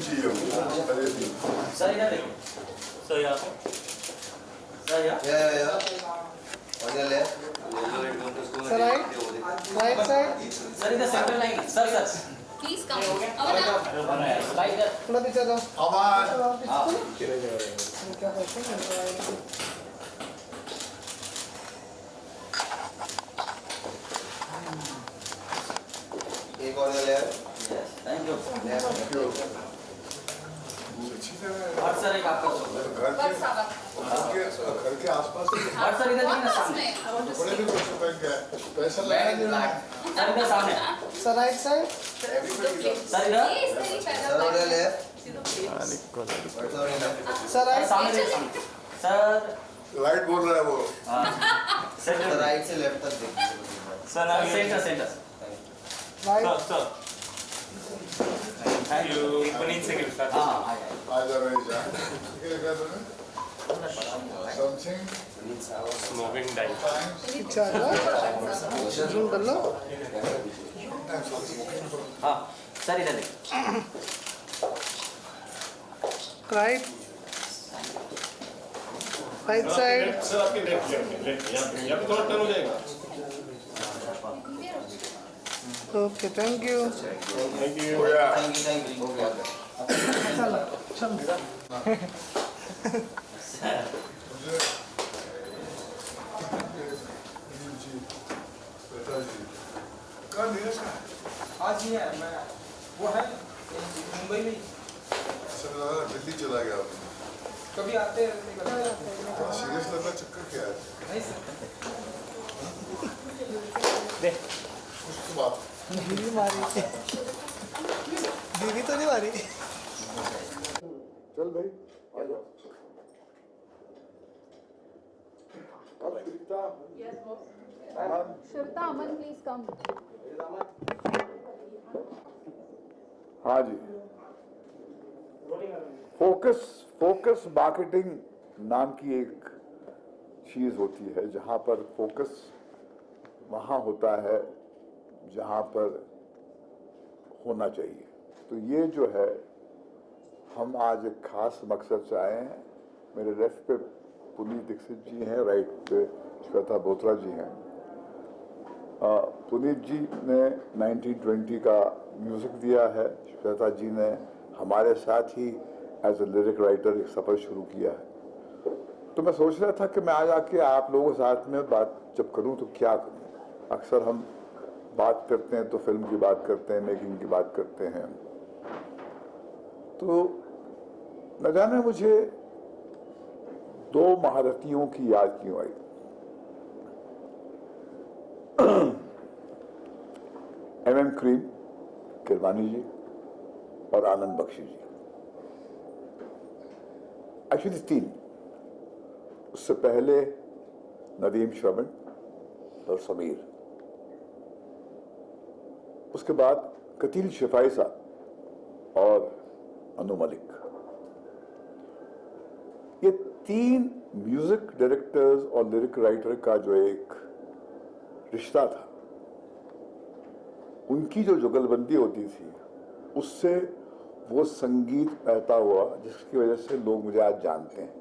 चाहिए हमको, पहले तीन। सर इधर देखो, सर यहाँ पे, सर यहाँ, On your left. Sir, right side. Sir इधर center line, sir Please come. Avana. Line इधर, थोड़ा पीछे जाओ। आवाज क्या करते हैं? Take on your left. Thank you, Left. अच्छी तरह और सर एक आपका, घर के आसपास और सर इधर देखिए ना सामने, बड़े भी बच्चों का क्या स्पेशल सर इधर सामने, Sir, right side. सर इधर, Sir, on your left. What's on your left? Sir, right. सामने देखिए, सामने, सर, लाइट बोल रहा है वो। So सेंटर, right से left तक देखिए। Sir centre, Right. Sir, thank you, हाँ, आ जा रही जा क्या कर रहे हैं समथिंग Moving down. पीछे आ जाओ। Zoom कर लो। हाँ, सर इधर देखिए, Right. Right side. सर आपके लेफ्ट यहाँ पे थोड़ा टर्न हो जाएगा। Okay, thank you. Thank you. हो गया Thank you. हो गया। चल। मुझे जी पिताजी कल नीरज का आज ही है, मैं वो है मुंबई में। सब लगा दिल्ली चला गया कभी आते हैं सीरियस लगा चक्कर क्या है नहीं सर। कुछ तो बात बीवी मारी। बीवी तो नहीं मारी। चल भाई आ जाओ अब प्रीता अमन Shweta, Aman, please come. हाँ जी, फोकस मार्केटिंग नाम की एक चीज होती है जहां पर फोकस वहां होता है जहां पर होना चाहिए। तो ये जो है हम आज एक खास मकसद से आए हैं। मेरे लेफ्ट पे पुनीत दीक्षित जी हैं, राइट पे श्वेता बोत्रा जी हैं। पुनीत जी ने 1920 का म्यूजिक दिया है, श्वेता जी ने हमारे साथ ही एज ए लिरिक राइटर एक सफर शुरू किया है। तो मैं सोच रहा था कि मैं आज आके आप लोगों के साथ में बात जब करूं तो क्या करूं। अक्सर हम बात करते हैं तो फिल्म की बात करते हैं, मेकिंग की बात करते हैं। तो न जाने मुझे दो महारथियों की याद क्यों आई। एम क्रीम किरवानी जी और आनंद बख्शी जी, एक्चुअली तीन। उससे पहले नदीम श्रवण और समीर, उसके बाद कतील शिफाई साहब और अनु मलिक। ये तीन म्यूजिक डायरेक्टर्स और लिरिक राइटर का जो एक रिश्ता था, उनकी जो जुगलबंदी होती थी उससे वो संगीत पैदा हुआ जिसकी वजह से लोग मुझे आज जानते हैं।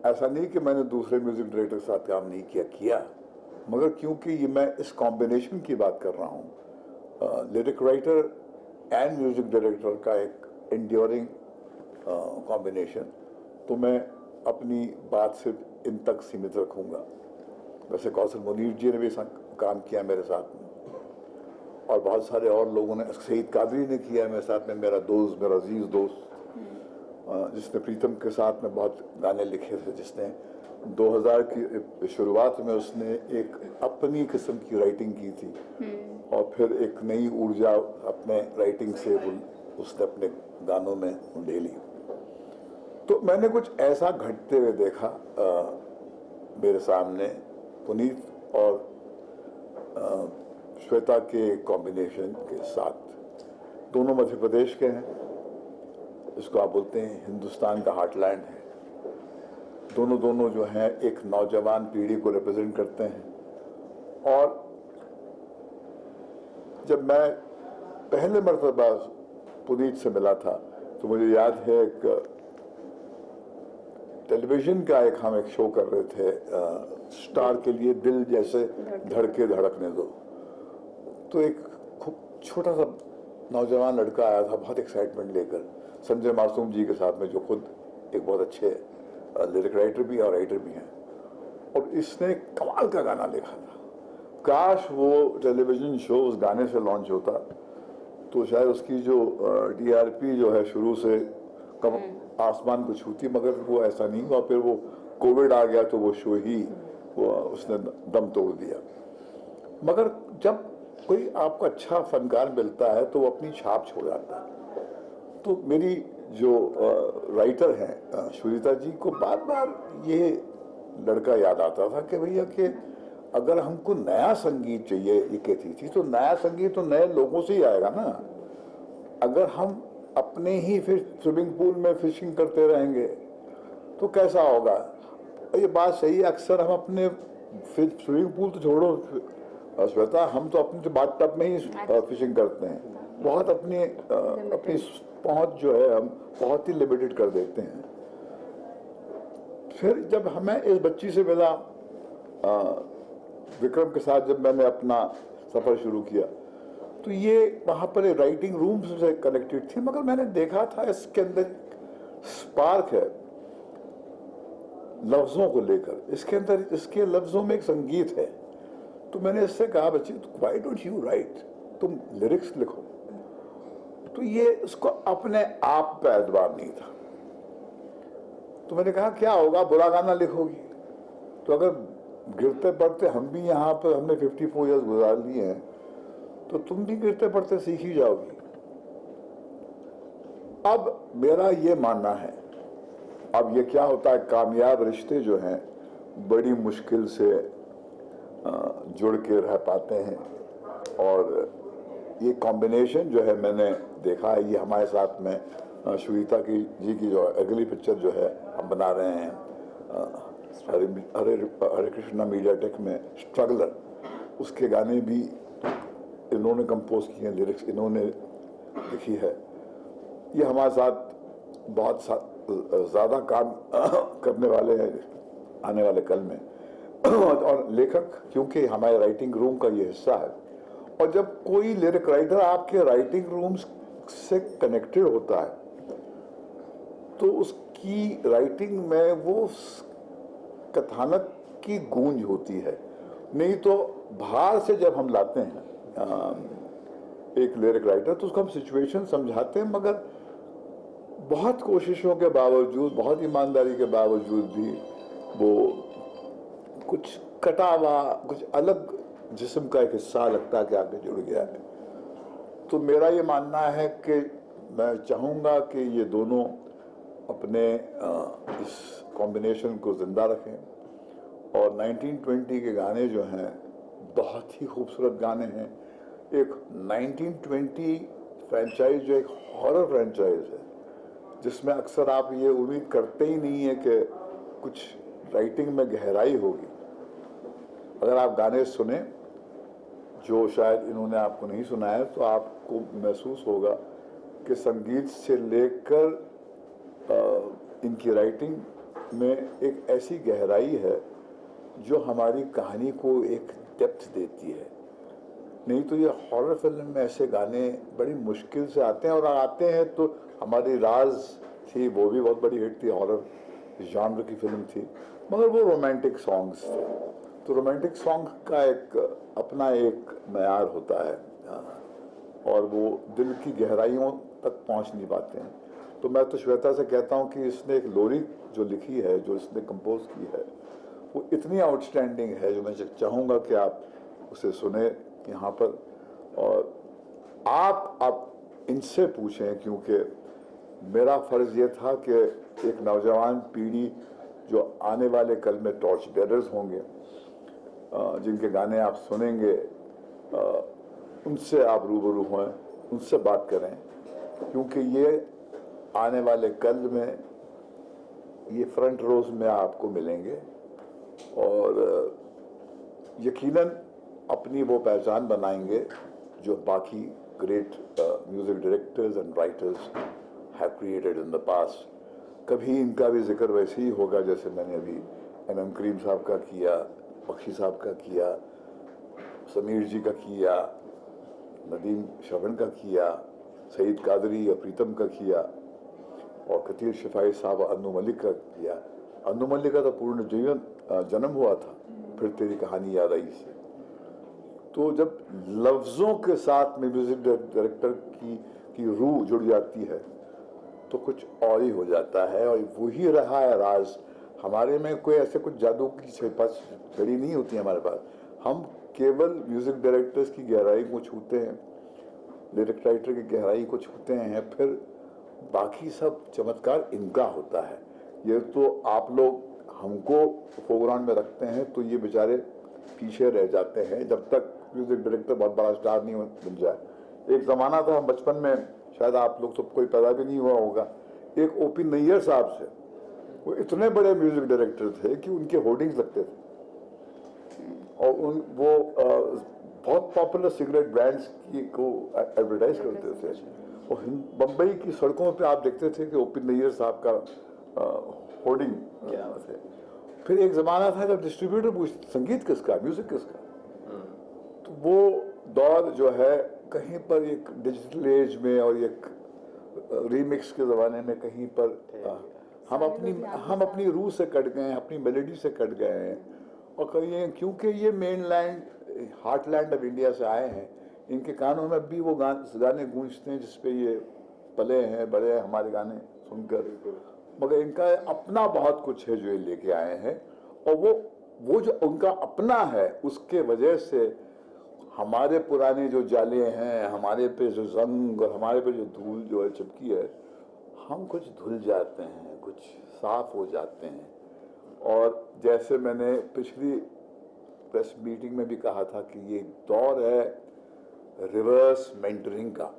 ऐसा नहीं कि मैंने दूसरे म्यूजिक डायरेक्टर के साथ काम नहीं किया, मगर क्योंकि ये मैं इस कॉम्बिनेशन की बात कर रहा हूँ, lyric writer and music director का एक एंड्योरिंग कॉम्बिनेशन, तो मैं अपनी बात सिर्फ इन तक सीमित रखूँगा। वैसे कौशल मुनीर जी ने भी काम किया मेरे साथ में, और बहुत सारे और लोगों ने, सईद कादरी ने किया मेरे साथ में, मेरा दोस्त, मेरा अजीज दोस्त, जिसने प्रीतम के साथ में बहुत गाने लिखे थे, जिसने 2000 की शुरुआत में उसने एक अपनी किस्म की राइटिंग की थी और फिर एक नई ऊर्जा अपने राइटिंग से उसने अपने गानों में ले ली। तो मैंने कुछ ऐसा घटते हुए देखा मेरे सामने पुनीत और श्वेता के कॉम्बिनेशन के साथ। दोनों मध्य प्रदेश के हैं, इसको आप बोलते हैं हिंदुस्तान का हार्टलैंड है। दोनों जो हैं एक नौजवान पीढ़ी को रिप्रेजेंट करते हैं। और जब मैं पहले मर्तबा पुनीत से मिला था तो मुझे याद है एक टेलीविजन का हम एक शो कर रहे थे स्टार के लिए, दिल जैसे धड़के धड़कने दो। तो एक खूब छोटा सा नौजवान लड़का आया था बहुत एक्साइटमेंट लेकर, संजय मासूम जी के साथ में, जो खुद एक बहुत अच्छे लिरिक राइटर भी और राइटर भी हैं, और इसने कमाल का गाना लिखा था। काश वो टेलीविजन शो उस गाने से लॉन्च होता तो शायद उसकी जो टीआरपी जो है शुरू से कम आसमान को छूती, मगर वो ऐसा नहीं हुआ। फिर वो कोविड आ गया तो वो शो ही उसने दम तोड़ दिया। मगर जब कोई आपको अच्छा फनकार मिलता है तो वो अपनी छाप छोड़ जाता है। तो मेरी जो राइटर हैं श्वेता जी को बार बार ये लड़का याद आता था कि भैया कि अगर हमको नया संगीत चाहिए, ये कहती थी, तो नया संगीत तो नए लोगों से ही आएगा ना। अगर हम अपने ही फिर स्विमिंग पूल में फिशिंग करते रहेंगे तो कैसा होगा। ये बात सही है, अक्सर हम अपने स्विमिंग पूल तो छोड़ो श्वेता, हम तो अपने बाथ टब में ही फिशिंग करते हैं। बहुत अपनी पहुंच जो है हम बहुत ही लिमिटेड कर देते हैं। फिर जब हमें इस बच्ची से मिला विक्रम के साथ, जब मैंने अपना सफर शुरू किया तो ये वहाँ पर राइटिंग रूम से कनेक्टेड थी, मगर मैंने देखा था इसके अंदर स्पार्क है लफ्ज़ों को लेकर, इसके अंदर इसके लफ्ज़ों में एक संगीत है। तो मैंने इससे कहा बच्ची व्हाई डोंट यू राइट, तुम लिरिक्स लिखो। तो ये उसको अपने आप पे एतबार नहीं था। तो मैंने कहा क्या होगा, बुरा गाना लिखोगी तो अगर गिरते पड़ते हम भी यहाँ पर हमने 54 ईयर्स गुजार लिए हैं तो तुम भी गिरते पड़ते सीख ही जाओगी। अब मेरा ये मानना है, अब ये क्या होता है, कामयाब रिश्ते जो हैं बड़ी मुश्किल से जुड़ के रह पाते हैं, और ये कॉम्बिनेशन जो है मैंने देखा है, ये हमारे साथ में श्वेता जी की जो अगली पिक्चर जो है हम बना रहे हैं हरे कृष्णा मीडिया टेक में, स्ट्रगलर, उसके गाने भी इन्होंने कंपोज किए हैं, लिरिक्स इन्होंने लिखी है। ये हमारे साथ बहुत ज़्यादा काम करने वाले हैं आने वाले कल में। और लेखक क्योंकि हमारे राइटिंग रूम का ये हिस्सा है, और जब कोई लिरिक राइटर आपके राइटिंग रूम से कनेक्टेड होता है तो उसकी राइटिंग में वो कथानक की गूंज होती है। नहीं तो बाहर से जब हम लाते हैं एक लिरिक राइटर तो उसको हम सिचुएशन समझाते हैं, मगर बहुत कोशिशों के बावजूद, बहुत ईमानदारी के बावजूद भी वो कुछ कटा हुआ, कुछ अलग जिस्म का एक हिस्सा लगता है कि आगे जुड़ गया है। तो मेरा ये मानना है कि मैं चाहूँगा कि ये दोनों अपने इस कॉम्बिनेशन को ज़िंदा रखें, और 1920 के गाने जो हैं बहुत ही खूबसूरत गाने हैं। एक 1920 फ्रेंचाइज जो एक हॉरर फ्रेंचाइज है, जिसमें अक्सर आप ये उम्मीद करते ही नहीं है कि कुछ राइटिंग में गहराई होगी। अगर आप गाने सुने जो शायद इन्होंने आपको नहीं सुनाया, तो आपको महसूस होगा कि संगीत से लेकर इनकी राइटिंग में एक ऐसी गहराई है जो हमारी कहानी को एक डेप्थ देती है। नहीं तो ये हॉरर फिल्म में ऐसे गाने बड़ी मुश्किल से आते हैं, और आते हैं तो हमारी राज थी, वो भी बहुत बड़ी हिट थी, हॉरर जॉनर की फिल्म थी, मगर वो रोमांटिक सॉन्ग्स थे। तो रोमांटिक सॉन्ग का एक अपना एक मयार होता है, और वो दिल की गहराइयों तक पहुंच नहीं पाते हैं। तो मैं तो श्वेता से कहता हूं कि इसने एक लोरी जो लिखी है, जो इसने कंपोज की है, वो इतनी आउटस्टैंडिंग है, जो मैं चाहूँगा कि आप उसे सुने यहाँ पर, और आप इनसे पूछें, क्योंकि मेरा फ़र्ज़ ये था कि एक नौजवान पीढ़ी जो आने वाले कल में टॉर्च बेरर्स होंगे, जिनके गाने आप सुनेंगे, उनसे आप रूबरू हों, उनसे बात करें, क्योंकि ये आने वाले कल में ये फ्रंट रोज में आपको मिलेंगे, और यकीनन अपनी वो पहचान बनाएंगे जो बाकी great music directors and writers have created in the past. कभी इनका भी जिक्र वैसे ही होगा जैसे मैंने अभी एम करीम साहब का किया, बख्शी साहब का किया, समीर जी का किया, नदीम श्रवण का किया, सईद कादरी और प्रीतम का किया, और कतील शिफाई साहब अन्नू मलिक का किया। अन्नू मलिक का तो पूर्ण जीवन जन्म हुआ था, फिर तेरी कहानी याद आई से। तो जब लफ्ज़ों के साथ में म्यूजिक डायरेक्टर की रूह जुड़ जाती है तो कुछ और ही हो जाता है, और वही रहा है राज। हमारे में कोई ऐसे कुछ जादू की छड़ी नहीं होती हमारे पास। हम केवल म्यूजिक डायरेक्टर्स की गहराई को छूते हैं, लिरिक राइटर की गहराई को छूते हैं, फिर बाकी सब चमत्कार इनका होता है। ये तो आप लोग हमको फोरग्राउंड में रखते हैं तो ये बेचारे पीछे रह जाते हैं जब तक म्यूजिक डायरेक्टर बहुत बड़ा स्टार नहीं बन जाए। एक ज़माना था बचपन में, शायद आप लोग सब कोई पैदा भी नहीं हुआ होगा, एक ओपी नैयर साहब से, वो इतने बड़े म्यूजिक डायरेक्टर थे कि उनके होर्डिंग्स लगते थे, और वो बहुत पॉपुलर सिगरेट ब्रांड्स की को एडवर्टाइज करते थे। और बम्बई की सड़कों पे आप देखते थे कि ओपी नैयर साहब का होर्डिंग थे। फिर एक ज़माना था जब डिस्ट्रीब्यूटर पूछते संगीत किसका, म्यूजिक किसका, तो वो दौर जो है कहीं पर एक डिजिटल एज में और एक रीमिक्स के ज़माने में कहीं पर हम अपनी रूह से कट गए हैं, अपनी मेलोडी से कट गए हैं। और कहीं क्योंकि ये main land heartland of India से आए हैं, इनके कानों में भी वो गाने गूंजते हैं जिस पे ये पले हैं, बड़े हैं हमारे गाने सुनकर। मगर इनका अपना बहुत कुछ है जो ये लेके आए हैं, और वो जो उनका अपना है उसके वजह से हमारे पुराने जो जाले हैं, हमारे पे जो जंग और हमारे पे जो धूल जो है चिपकी है, हम कुछ धुल जाते हैं, कुछ साफ हो जाते हैं। और जैसे मैंने पिछली प्रेस मीटिंग में भी कहा था कि ये दौर है रिवर्स मेंटरिंग का।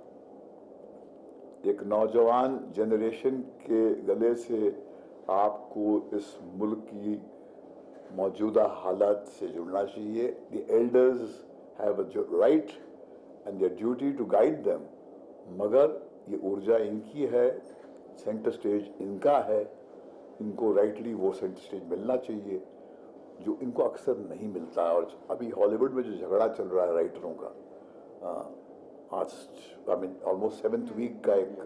एक नौजवान जनरेशन के गले से आपको इस मुल्क की मौजूदा हालात से जुड़ना चाहिए। The elders have a right and their duty to guide them, मगर ये ऊर्जा इनकी है, सेंटर स्टेज इनका है, इनको राइटली वो सेंटर स्टेज मिलना चाहिए जो इनको अक्सर नहीं मिलता। और अभी हॉलीवुड में जो झगड़ा चल रहा है राइटरों का, आज ऑलमोस्ट 7th वीक का एक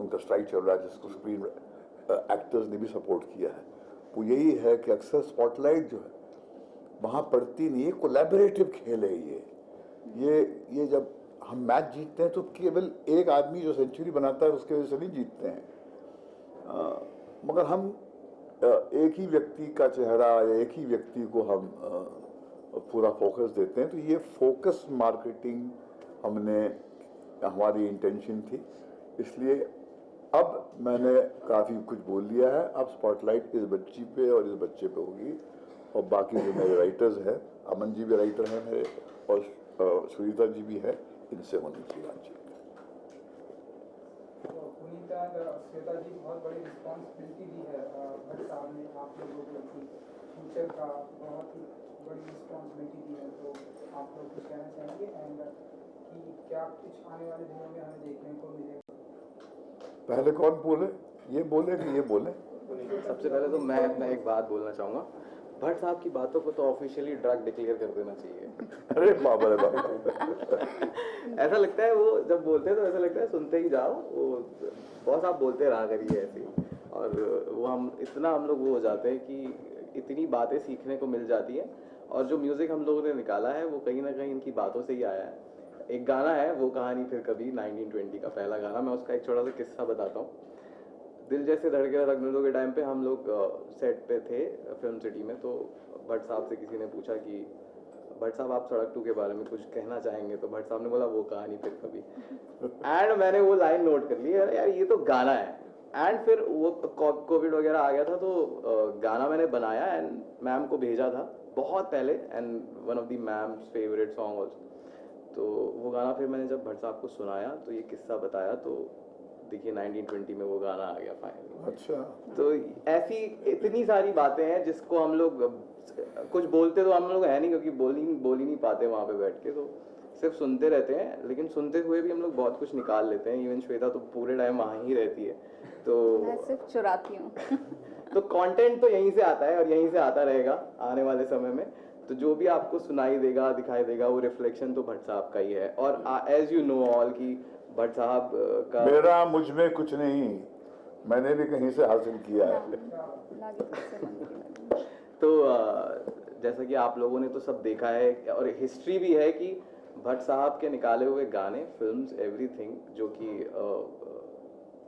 उनका स्ट्राइक चल रहा है जिसको स्क्रीन एक्टर्स ने भी सपोर्ट किया है। वो यही है कि अक्सर स्पॉटलाइट जो है वहाँ पड़ती नहीं है, कोलैबोरेटिव खेल है ये जब हम मैच जीतते हैं तो केवल एक आदमी जो सेंचुरी बनाता है उसके वजह से नहीं जीतते हैं, मगर हम एक ही व्यक्ति का चेहरा या एक ही व्यक्ति को हम पूरा फोकस देते हैं। तो ये फोकस मार्केटिंग हमारी इंटेंशन थी, इसलिए अब मैंने काफ़ी कुछ बोल लिया है। अब स्पॉटलाइट इस बच्ची पे और इस बच्चे पे होगी, और बाकी जो मेरे राइटर्स हैं, अमन जी भी राइटर हैं मेरे, और सुनीता जी भी है, इनसे होनी चाहिए बातचीत। पुनीता और श्वेता जी बहुत बड़ी रिस्पॉन्सिबिलिटी दी है भट्ट साहब ने आप लोगों को, फ्यूचर का बहुत ही बड़ी रिस्पॉन्सिबिलिटी दी है, तो आप लोग कुछ कहना चाहेंगे एंड कि क्या कुछ आने वाले दिनों में हमें देखने को मिलेगा? पहले कौन बोले, ये बोले कि ये बोले? सबसे पहले तो मैं एक बात बोलना चाहूँगा, भट्ट साहब की बातों को तो ऑफिशियली ड्रग डिक्लेयर कर देना चाहिए। अरे बाबा रे बाबा ऐसा लगता है वो जब बोलते हैं तो ऐसा लगता है सुनते ही जाओ, वो बहुत आप बोलते रहा करिए ऐसे, और वो हम लोग वो हो जाते हैं कि इतनी बातें सीखने को मिल जाती है। और जो म्यूज़िक हम लोगों ने निकाला है वो कहीं ना कहीं इनकी बातों से ही आया है। एक गाना है वो कहानी फिर कभी 1920 का पहला गाना, मैं उसका एक छोटा सा किस्सा बताता हूँ। दिल जैसे धड़के रखने दो के टाइम पे हम लोग सेट पे थे फिल्म सिटी में, तो भट्ट साहब से किसी ने पूछा कि भट्ट साहब आप सड़क 2 के बारे में कुछ कहना चाहेंगे, तो भट्ट साहब ने बोला वो कहानी फिर कभी। एंड मैंने वो लाइन नोट कर ली, यार ये तो गाना है। एंड फिर वो कोविड वगैरह आ गया था तो गाना मैंने बनाया एंड मैम को भेजा था बहुत पहले, and one of the ma'am's favourite song also. तो वो गाना फिर मैंने जब भट्ट साहब को सुनाया तो ये किस्सा बताया, तो देखिए 1920 में वो गाना आ गया फाइनली। अच्छा, तो ऐसी इतनी सारी बातें हैं जिसको हम लोग कुछ बोलते तो हम लोग है नहीं, क्योंकि बोल ही नहीं पाते वहाँ पे बैठ के, तो सिर्फ सुनते रहते हैं, लेकिन सुनते हुए भी हम लोग बहुत कुछ निकाल लेते हैं। इवन श्वेता तो पूरे टाइम वहाँ ही रहती है, तो मैं सिर्फ चुराती हूँ। तो कंटेंट तो यहीं से आता है और यहीं से आता रहेगा आने वाले समय में। तो जो भी आपको सुनाई देगा, दिखाई देगा, वो रिफ्लेक्शन तो भट्ट साहब का ही है। और एज यू नो ऑल कि भट्ट साहब का मेरा मुझ में कुछ नहीं, मैंने भी कहीं से हासिल किया है। लागे तुझसे मन की लगी। तो जैसा कि आप लोगों ने तो सब देखा है और हिस्ट्री भी है कि भट्ट साहब के निकाले हुए गाने, फिल्म्स, एवरीथिंग जो कि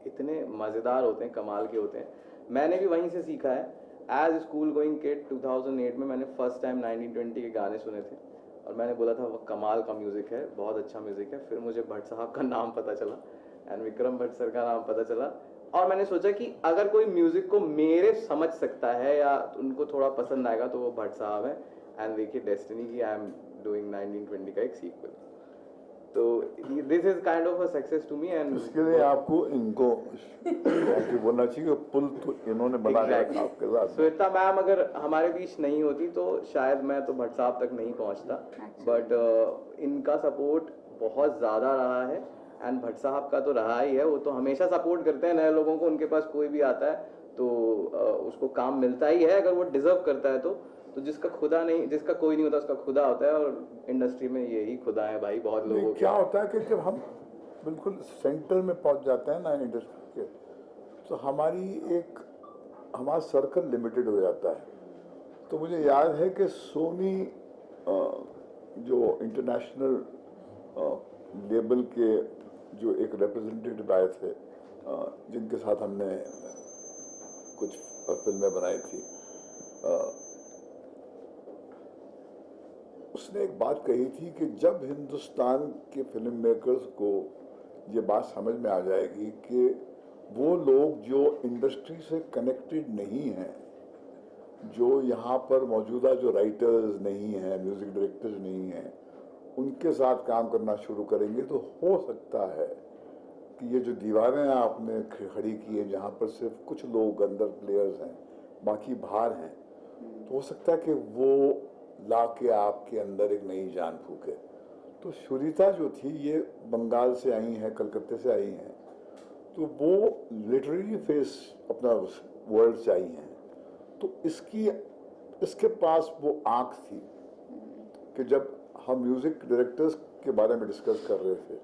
इतने मज़ेदार होते हैं, कमाल के होते हैं। मैंने भी वहीं से सीखा है। एज स्कूल गोइंग किड 2008 में मैंने फर्स्ट टाइम 1920 के गाने सुने थे और मैंने बोला था वो कमाल का म्यूज़िक है, बहुत अच्छा म्यूज़िक है। फिर मुझे भट्ट साहब का नाम पता चला एंड विक्रम भट्ट सर का नाम पता चला और मैंने सोचा कि अगर कोई म्यूज़िक को मेरे समझ सकता है या उनको थोड़ा पसंद आएगा तो वो भट्ट साहब है। एंड देखिए डेस्टिनी की आई एम डूइंग 1920 का एक सीक्वल, तो this is kind of a success to me. And इसके लिए आपको इनको बोलना चाहिए, पुल तो इन्होंने बनाया है आपके साथ। श्वेता मैम अगर हमारे बीच नहीं होती तो शायद मैं तो भट्ट साहब तक नहीं पहुंचता, बट इनका सपोर्ट बहुत ज़्यादा रहा है एंड भट्ट साहब का तो रहा ही है। वो तो हमेशा सपोर्ट करते हैं नए लोगों को, उनके पास कोई भी आता है तो उसको काम मिलता ही है अगर वो डिजर्व करता है तो जिसका खुदा नहीं, जिसका कोई नहीं होता उसका खुदा होता है और इंडस्ट्री में यही खुदा है भाई बहुत लोगों के। क्या होता है कि जब हम बिल्कुल सेंटर में पहुंच जाते हैं ना इंडस्ट्री के, तो हमारा सर्कल लिमिटेड हो जाता है। तो मुझे याद है कि सोनी जो इंटरनेशनल लेबल के जो एक रिप्रेजेंटेटिव आए थे, जिनके साथ हमने कुछ फिल्में बनाई थी, उसने एक बात कही थी कि जब हिंदुस्तान के फिल्म मेकर्स को ये बात समझ में आ जाएगी कि वो लोग जो इंडस्ट्री से कनेक्टेड नहीं हैं, जो यहाँ पर मौजूदा जो राइटर्स नहीं हैं, म्यूज़िक डायरेक्टर्स नहीं हैं, उनके साथ काम करना शुरू करेंगे, तो हो सकता है कि ये जो दीवारें आपने खड़ी की है जहाँ पर सिर्फ कुछ लोग अंदर प्लेयर्स हैं, बाकी बाहर हैं, तो हो सकता है कि वो ला के आपके अंदर एक नई जान फूके। तो सुरीता जो थी ये बंगाल से आई हैं, कलकत्ते से आई हैं, तो वो लिटरेरी फेस अपना वर्ल्ड से आई हैं। तो इसके पास वो आँख थी कि जब हम म्यूज़िक डायरेक्टर्स के बारे में डिस्कस कर रहे थे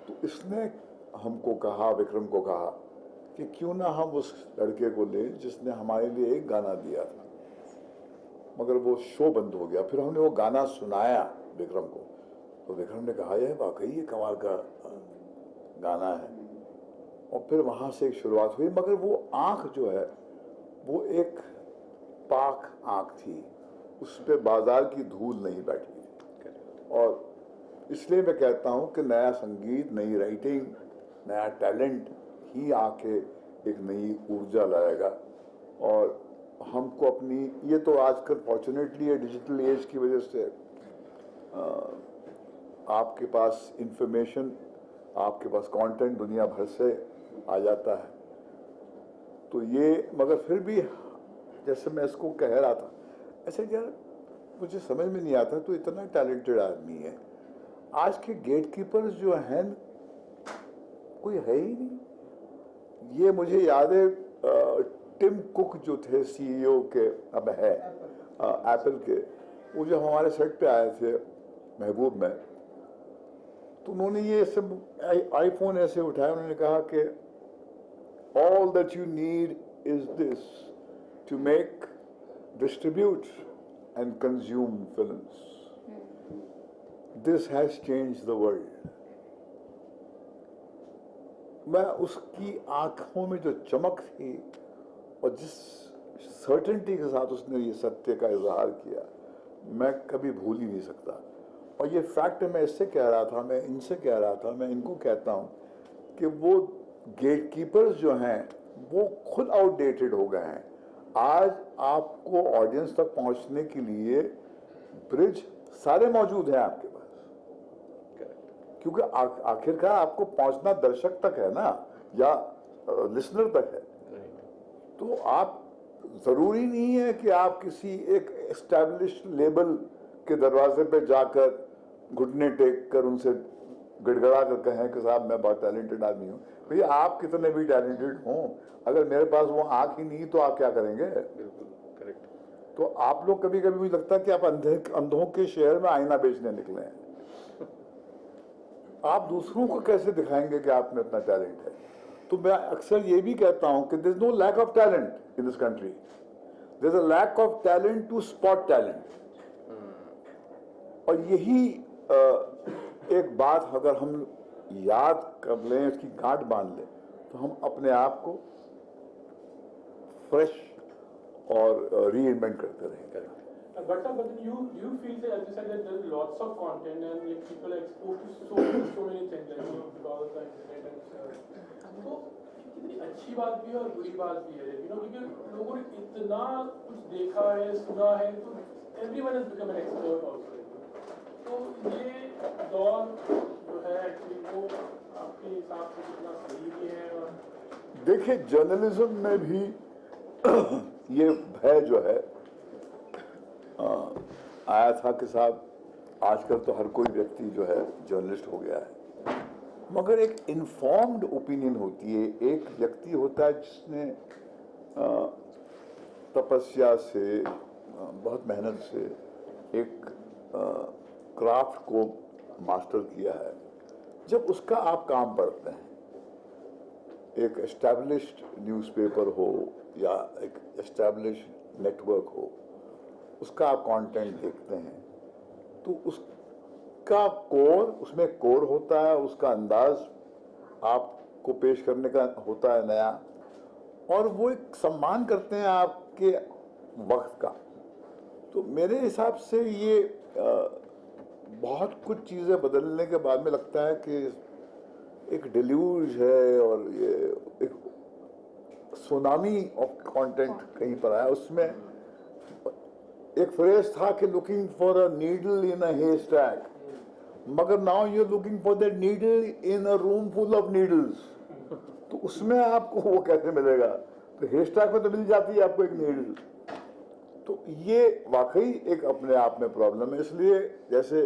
तो इसने हमको कहा, विक्रम को कहा कि क्यों ना हम उस लड़के को लें जिसने हमारे लिए एक गाना दिया था, मगर वो शो बंद हो गया। फिर हमने वो गाना सुनाया विक्रम को, तो विक्रम ने कहा यह वाकई ये कमाल का गाना है। और फिर वहाँ से एक शुरुआत हुई, मगर वो आँख जो है वो एक पाक आँख थी, उस पर बाजार की धूल नहीं बैठी थी। और इसलिए मैं कहता हूँ कि नया संगीत, नई राइटिंग, नया टैलेंट ही आके एक नई ऊर्जा लाएगा। और हमको अपनी, ये तो आजकल फॉर्चुनेटली है डिजिटल एज की वजह से आपके पास इंफॉर्मेशन, आपके पास कंटेंट दुनिया भर से आ जाता है। तो ये, मगर फिर भी जैसे मैं इसको कह रहा था, ऐसे यार मुझे समझ में नहीं आता, तो इतना टैलेंटेड आदमी है, आज के गेटकीपर्स जो हैं कोई है ही नहीं। ये मुझे याद है टिम कुक जो थे सीईओ के, अब है एप्पल के, वो जब हमारे सेट पे आए थे महबूब में, तो उन्होंने ये सब आईफोन ऐसे उठाया, उन्होंने कहा कि all that you need is this to make, distribute and consume films. This has changed the world. मैं उसकी आंखों में जो चमक थी और जिस सर्टेनिटी के साथ उसने ये सत्य का इजहार किया, मैं कभी भूल ही नहीं सकता। और ये फैक्ट मैं इससे कह रहा था, मैं इनसे कह रहा था, मैं इनको कहता हूँ कि वो गेटकीपर्स जो हैं वो खुद आउटडेटेड हो गए हैं। आज आपको ऑडियंस तक पहुंचने के लिए ब्रिज सारे मौजूद हैं आपके पास, क्योंकि आखिरकार आपको पहुंचना दर्शक तक है ना, या लिसनर तक है। तो आप, जरूरी नहीं है कि आप किसी एक एस्टैब्लिश लेबल के दरवाजे पे जाकर घुटने टेक कर उनसे गिड़गड़ा कर कहें कि साहब मैं बहुत टैलेंटेड आदमी हूँ। भैया आप कितने भी टैलेंटेड हों, अगर मेरे पास वो आँख ही नहीं तो आप क्या करेंगे? बिल्कुल करेक्ट। तो आप लोग कभी कभी मुझे लगता है कि आप अंधों के शहर में आईना बेचने निकले हैं। आप दूसरों को कैसे दिखाएंगे कि आप में इतना टैलेंट है? तो मैं अक्सर ये भी कहता हूं कि there is no lack of talent in this country, there is a lack of talent to spot talent. और यही एक बात अगर हम याद कर लें, उसकी गांठ बांध लें, तो हम अपने आप को फ्रेश और रीइन्वेंट करते रहेंगे। But you feel that, as you said, that there is lots of content and like people are exposed to so many things like because of the internet and तो कितनी अच्छी बात भी है और बुरी बात भी है, क्योंकि लोगों ने इतना कुछ देखा है, सुना है, तो everyone has become an expert also। तो ये दौर जो है एक्चुअली वो आपके हिसाब से कितना सही भी है? और देखिए जर्नलिज्म में भी ये भय जो है आया था कि साहब आजकल तो हर कोई व्यक्ति जो है जर्नलिस्ट हो गया है, मगर एक इन्फॉर्म्ड ओपिनियन होती है। एक व्यक्ति होता है जिसने तपस्या से बहुत मेहनत से एक क्राफ्ट को मास्टर किया है। जब उसका आप काम पढ़ते हैं, एक एस्टैब्लिश्ड न्यूज़पेपर हो या एक एस्टैब्लिश्ड नेटवर्क हो, उसका आप कंटेंट देखते हैं, तो उसका कोर, उसमें कोर होता है, उसका अंदाज आपको पेश करने का होता है नया, और वो एक सम्मान करते हैं आपके वक्त का। तो मेरे हिसाब से ये बहुत कुछ चीज़ें बदलने के बाद में लगता है कि एक डिल्यूज है और ये एक सुनामी ऑफ कंटेंट कहीं पर आया। उसमें एक फ्रेज था कि looking for a needle in a haystack, मगर now you are looking for that needle in a room full of needles. तो उसमें आपको वो कैसे मिलेगा? तो हेयरस्टैक में तो मिल जाती है आपको एक नीडल। तो ये वाकई एक अपने आप में प्रॉब्लम है। इसलिए जैसे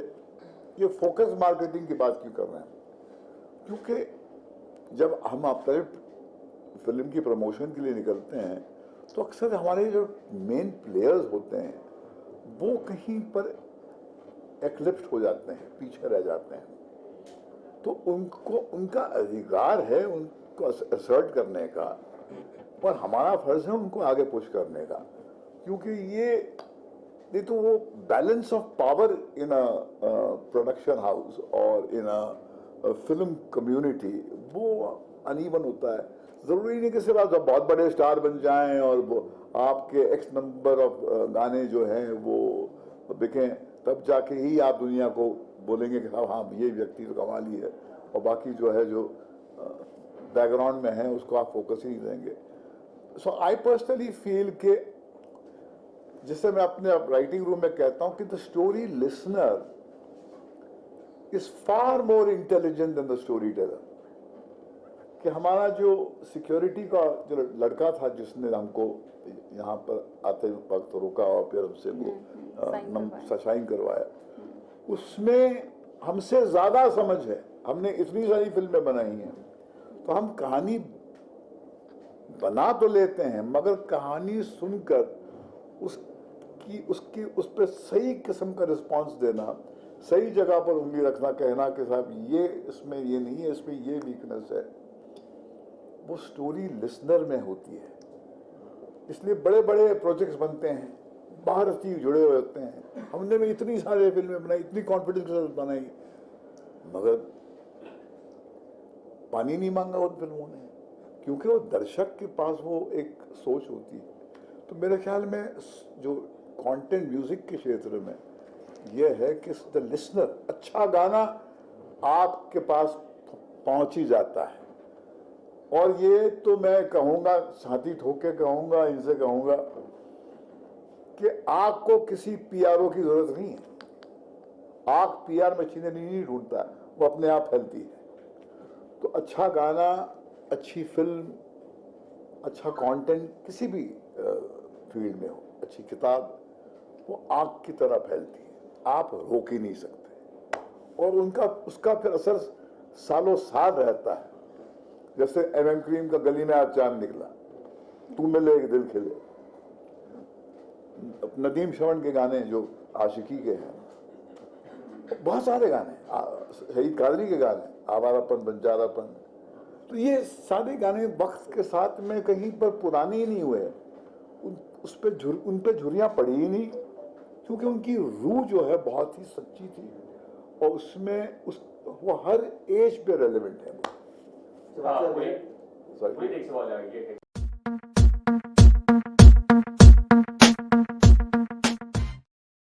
ये फोकस मार्केटिंग की बात क्यों कर रहे हैं, क्योंकि जब हम अपने फिल्म की प्रमोशन के लिए निकलते हैं तो अक्सर हमारे जो मेन प्लेयर्स होते हैं वो कहीं पर एक्लिप्ट हो जाते हैं, पीछे रह जाते हैं। तो उनको उनका अधिकार है उनको असर्ट करने का, और हमारा फर्ज है उनको आगे पुश करने का, क्योंकि ये तो वो balance of power in a production house और इन अ फिल्म कम्युनिटी वो अनइवन होता है। ज़रूरी नहीं कि सिर्फ आप बहुत बड़े स्टार बन जाएं और वो आपके एक्स नंबर ऑफ गाने जो हैं वो बिकें, तब जाके ही आप दुनिया को बोलेंगे कि हाँ ये व्यक्ति तो कमाली है, और बाकी जो है जो बैकग्राउंड में है उसको आप फोकस ही नहीं देंगे। सो आई पर्सनली फील के, जिससे मैं अपने राइटिंग रूम में कहता हूँ कि the story listener is far more intelligent then the story teller. कि हमारा जो सिक्योरिटी का जो लड़का था जिसने हमको यहाँ पर आते वक्त रोका और फिर हमसे वो साइन करवाया, उसमें हमसे ज़्यादा समझ है। हमने इतनी सारी फिल्में बनाई हैं, तो हम कहानी बना तो लेते हैं, मगर कहानी सुनकर उस पर सही किस्म का रिस्पांस देना, सही जगह पर उंगली रखना, कहना कि साहब ये इसमें ये नहीं है, इसमें ये वीकनेस है, वो स्टोरी लिसनर में होती है। इसलिए बड़े बड़े प्रोजेक्ट्स बनते हैं, बाहर से जुड़े हुए होते हैं। हमने भी इतनी सारी फिल्में बनाई, इतनी कॉन्फिडेंस के साथ बनाई, मगर पानी नहीं मांगा उन फिल्मों ने, क्योंकि वो दर्शक के पास वो एक सोच होती है। तो मेरे ख्याल में जो कंटेंट म्यूजिक के क्षेत्र में यह है कि द लिसनर, अच्छा गाना आपके पास पहुंच ही जाता है। और ये तो मैं कहूँगा, छाती ठोक के कहूँगा, इनसे कहूँगा कि आग को किसी पीआरओ की जरूरत नहीं है। आग पीआर मशीनरी नहीं ढूंढता, वो अपने आप फैलती है। तो अच्छा गाना, अच्छी फिल्म, अच्छा कंटेंट किसी भी फील्ड में हो, अच्छी किताब, वो आग की तरह फैलती है, आप रोक ही नहीं सकते। और उनका उसका फिर असर सालों साल रहता है। जैसे एम क्रीम का गली में आज चांद निकला, तू मिले एक दिल खिले, नदीम श्रवण के गाने जो आशिकी के हैं, बहुत सारे गाने, शहीद कादरी के गाने, आवारापन बंजारापन, तो ये सारे गाने वक्त के साथ में कहीं पर पुराने ही नहीं हुए, उन पे झुर्रियाँ पड़ी ही नहीं, क्योंकि उनकी रूह जो है बहुत ही सच्ची थी और उसमें वो हर एज पे रेलेवेंट है। हाँ, वही एक सवाल आ गया।